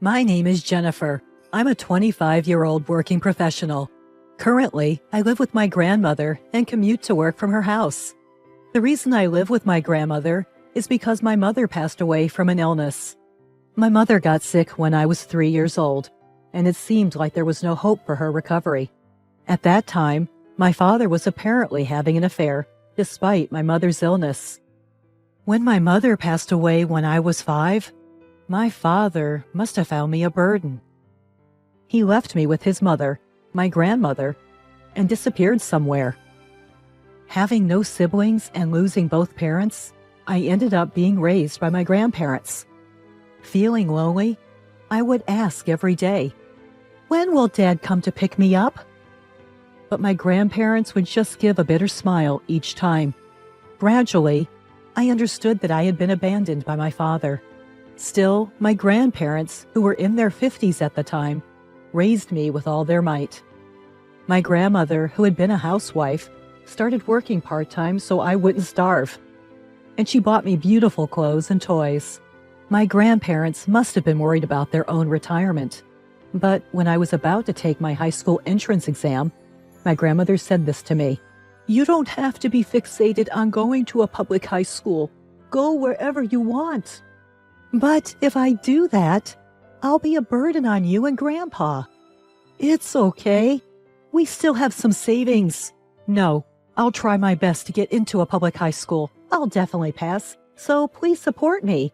My name is Jennifer. I'm a 25-year-old working professional. Currently, I live with my grandmother and commute to work from her house. The reason I live with my grandmother is because my mother passed away from an illness. My mother got sick when I was 3 years old, and it seemed like there was no hope for her recovery. At that time, my father was apparently having an affair, despite my mother's illness. When my mother passed away when I was 5, my father must have found me a burden. He left me with his mother, my grandmother, and disappeared somewhere. Having no siblings and losing both parents, I ended up being raised by my grandparents. Feeling lonely, I would ask every day, "When will Dad come to pick me up?" But my grandparents would just give a bitter smile each time. Gradually, I understood that I had been abandoned by my father. Still, my grandparents, who were in their 50s at the time, raised me with all their might. My grandmother, who had been a housewife, started working part-time so I wouldn't starve. And she bought me beautiful clothes and toys. My grandparents must have been worried about their own retirement. But when I was about to take my high school entrance exam, my grandmother said this to me: "You don't have to be fixated on going to a public high school. Go wherever you want." "But if I do that, I'll be a burden on you and Grandpa." "It's okay. We still have some savings." "No, I'll try my best to get into a public high school. I'll definitely pass, so please support me."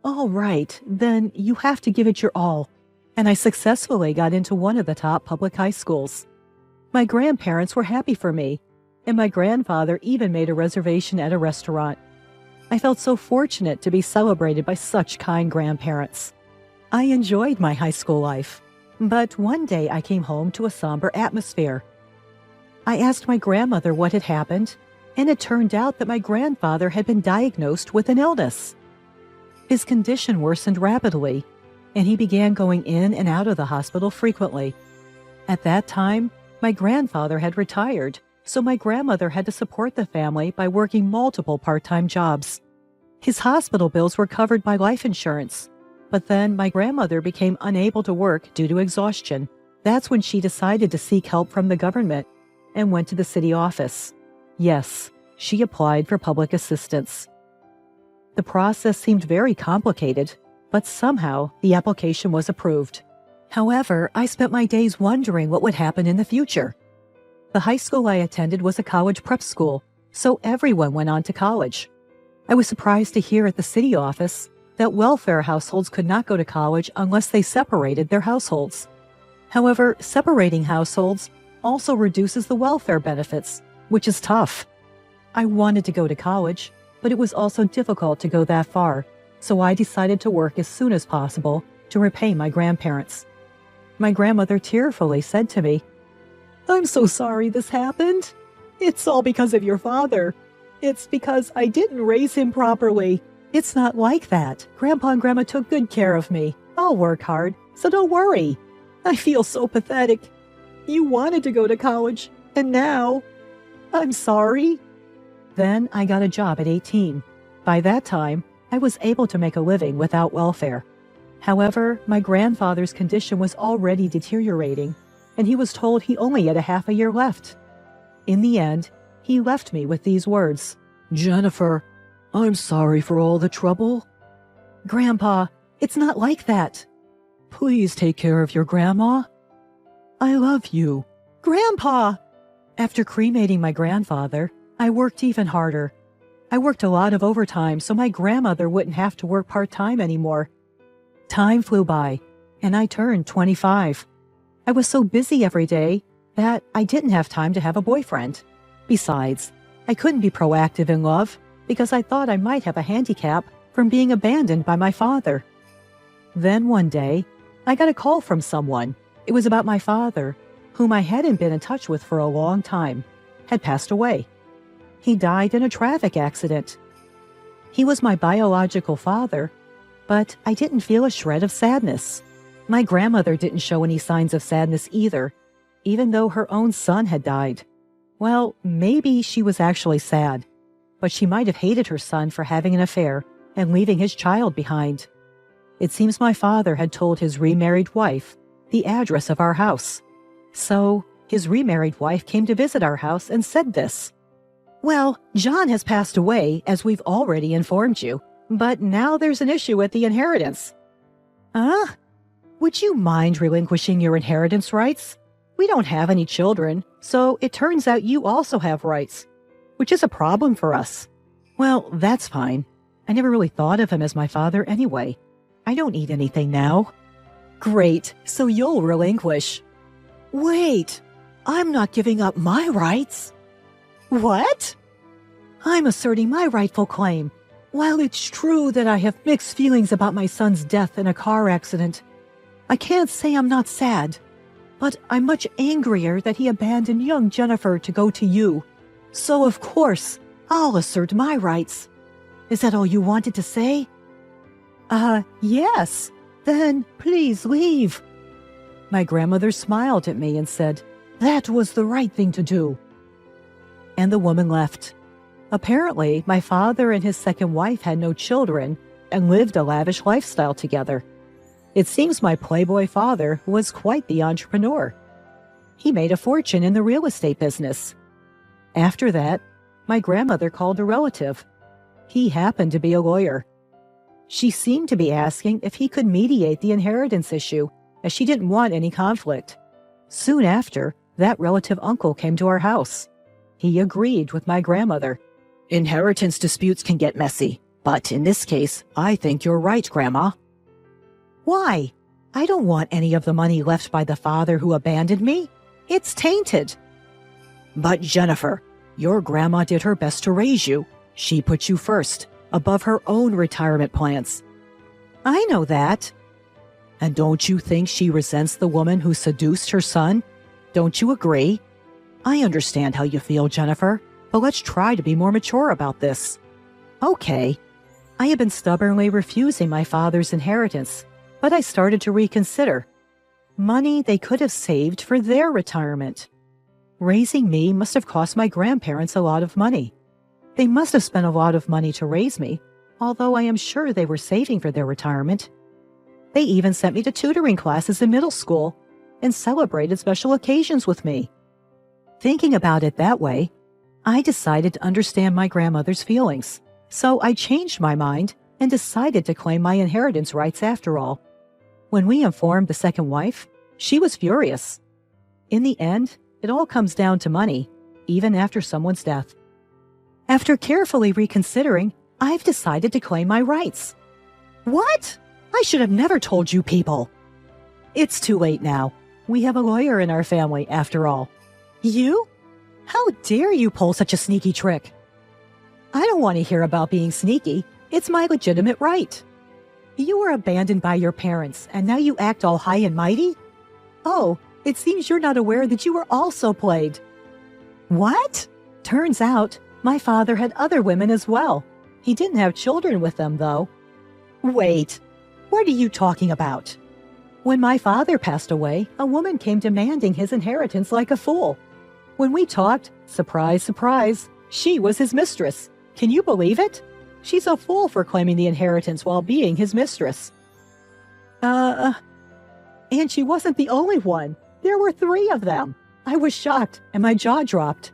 "All right, then you have to give it your all." And I successfully got into one of the top public high schools. My grandparents were happy for me, and my grandfather even made a reservation at a restaurant. I felt so fortunate to be celebrated by such kind grandparents. I enjoyed my high school life, but one day I came home to a somber atmosphere. I asked my grandmother what had happened, and it turned out that my grandfather had been diagnosed with an illness. His condition worsened rapidly, and he began going in and out of the hospital frequently. At that time, my grandfather had retired, so my grandmother had to support the family by working multiple part-time jobs. His hospital bills were covered by life insurance, but then my grandmother became unable to work due to exhaustion. That's when she decided to seek help from the government and went to the city office. Yes, she applied for public assistance. The process seemed very complicated, but somehow the application was approved. However, I spent my days wondering what would happen in the future. The high school I attended was a college prep school, so everyone went on to college. I was surprised to hear at the city office that welfare households could not go to college unless they separated their households. However, separating households also reduces the welfare benefits, which is tough. I wanted to go to college, but it was also difficult to go that far, so I decided to work as soon as possible to repay my grandparents. My grandmother tearfully said to me, "I'm so sorry this happened. It's all because of your father. It's because I didn't raise him properly." "It's not like that. Grandpa and Grandma took good care of me. I'll work hard, so don't worry." "I feel so pathetic. You wanted to go to college, and now I'm sorry." Then I got a job at 18. By that time, I was able to make a living without welfare. However, my grandfather's condition was already deteriorating, and he was told he only had a half a year left. In the end, he left me with these words: "Jennifer, I'm sorry for all the trouble." "Grandpa, it's not like that." "Please take care of your grandma. I love you." "Grandpa!" After cremating my grandfather, I worked even harder. I worked a lot of overtime so my grandmother wouldn't have to work part-time anymore. Time flew by, and I turned 25. I was so busy every day that I didn't have time to have a boyfriend. Besides, I couldn't be proactive in love because I thought I might have a handicap from being abandoned by my father. Then one day, I got a call from someone. It was about my father, whom I hadn't been in touch with for a long time, had passed away. He died in a traffic accident. He was my biological father, but I didn't feel a shred of sadness. My grandmother didn't show any signs of sadness either, even though her own son had died. Well, maybe she was actually sad, but she might have hated her son for having an affair and leaving his child behind. It seems my father had told his remarried wife the address of our house. So his remarried wife came to visit our house and said this. Well, John has passed away, as we've already informed you, but now there's an issue with the inheritance. Huh? Would you mind relinquishing your inheritance rights? We don't have any children, so it turns out you also have rights, which is a problem for us. Well, that's fine. I never really thought of him as my father anyway. I don't need anything now. Great, so you'll relinquish. Wait, I'm not giving up my rights. What? I'm asserting my rightful claim. While it's true that I have mixed feelings about my son's death in a car accident, I can't say I'm not sad, but I'm much angrier that he abandoned young Jennifer to go to you. So of course, I'll assert my rights. Is that all you wanted to say? Yes. Then please leave. My grandmother smiled at me and said, that was the right thing to do. And the woman left. Apparently, my father and his second wife had no children and lived a lavish lifestyle together. It seems my playboy father was quite the entrepreneur. He made a fortune in the real estate business. After that, my grandmother called a relative. He happened to be a lawyer. She seemed to be asking if he could mediate the inheritance issue, as she didn't want any conflict. Soon after, that relative uncle came to our house. He agreed with my grandmother. Inheritance disputes can get messy, but in this case, I think you're right, Grandma. Why? I don't want any of the money left by the father who abandoned me. It's tainted. But Jennifer, your grandma did her best to raise you. She put you first, above her own retirement plans. I know that. And don't you think she resents the woman who seduced her son? Don't you agree? I understand how you feel, Jennifer, but let's try to be more mature about this. Okay. I have been stubbornly refusing my father's inheritance, but I started to reconsider. Money they could have saved for their retirement. Raising me must have cost my grandparents a lot of money. They must have spent a lot of money to raise me, although I am sure they were saving for their retirement. They even sent me to tutoring classes in middle school and celebrated special occasions with me. Thinking about it that way, I decided to understand my grandmother's feelings, so I changed my mind and decided to claim my inheritance rights after all. When we informed the second wife, she was furious. In the end, it all comes down to money, even after someone's death. After carefully reconsidering, I've decided to claim my rights. What? I should have never told you people. It's too late now. We have a lawyer in our family, after all. You? How dare you pull such a sneaky trick? I don't want to hear about being sneaky. It's my legitimate right. You were abandoned by your parents, and now you act all high and mighty? Oh, it seems you're not aware that you were also played. What? Turns out, my father had other women as well. He didn't have children with them, though. Wait, what are you talking about? When my father passed away, a woman came demanding his inheritance like a fool. When we talked, surprise, surprise, she was his mistress. Can you believe it? She's a fool for claiming the inheritance while being his mistress. And she wasn't the only one. There were 3 of them. I was shocked, and my jaw dropped.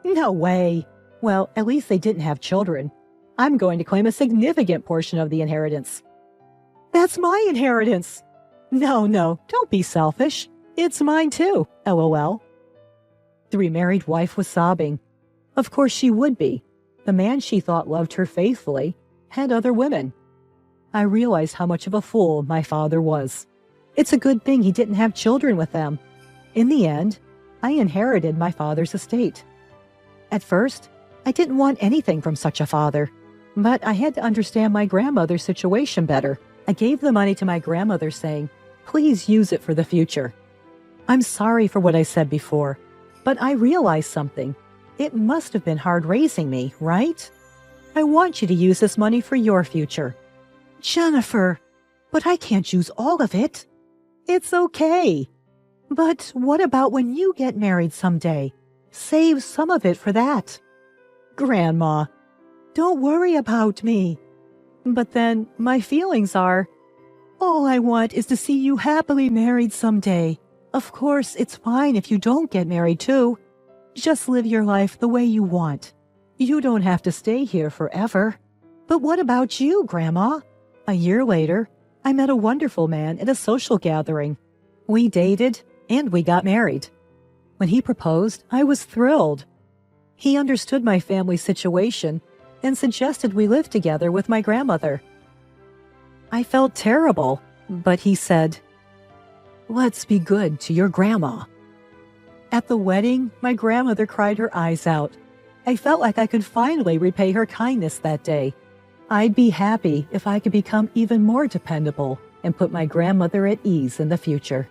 No way. Well, at least they didn't have children. I'm going to claim a significant portion of the inheritance. That's my inheritance. No, don't be selfish. It's mine too, LOL. The remarried wife was sobbing. Of course she would be. The man she thought loved her faithfully had other women. I realized how much of a fool my father was. It's a good thing he didn't have children with them. In the end, I inherited my father's estate. At first, I didn't want anything from such a father, but I had to understand my grandmother's situation better. I gave the money to my grandmother saying, please use it for the future. I'm sorry for what I said before, but I realized something. It must have been hard raising me, right? I want you to use this money for your future. Jennifer, but I can't use all of it. It's okay. But what about when you get married someday? Save some of it for that. Grandma, don't worry about me. But then my feelings are, All I want is to see you happily married someday. Of course, it's fine if you don't get married too. Just live your life the way you want. You don't have to stay here forever. But what about you, Grandma? A year later, I met a wonderful man at a social gathering. We dated, and we got married. When he proposed, I was thrilled. He understood my family situation and suggested we live together with my grandmother. I felt terrible, but he said, "Let's be good to your grandma." At the wedding, my grandmother cried her eyes out. I felt like I could finally repay her kindness that day. I'd be happy if I could become even more dependable and put my grandmother at ease in the future.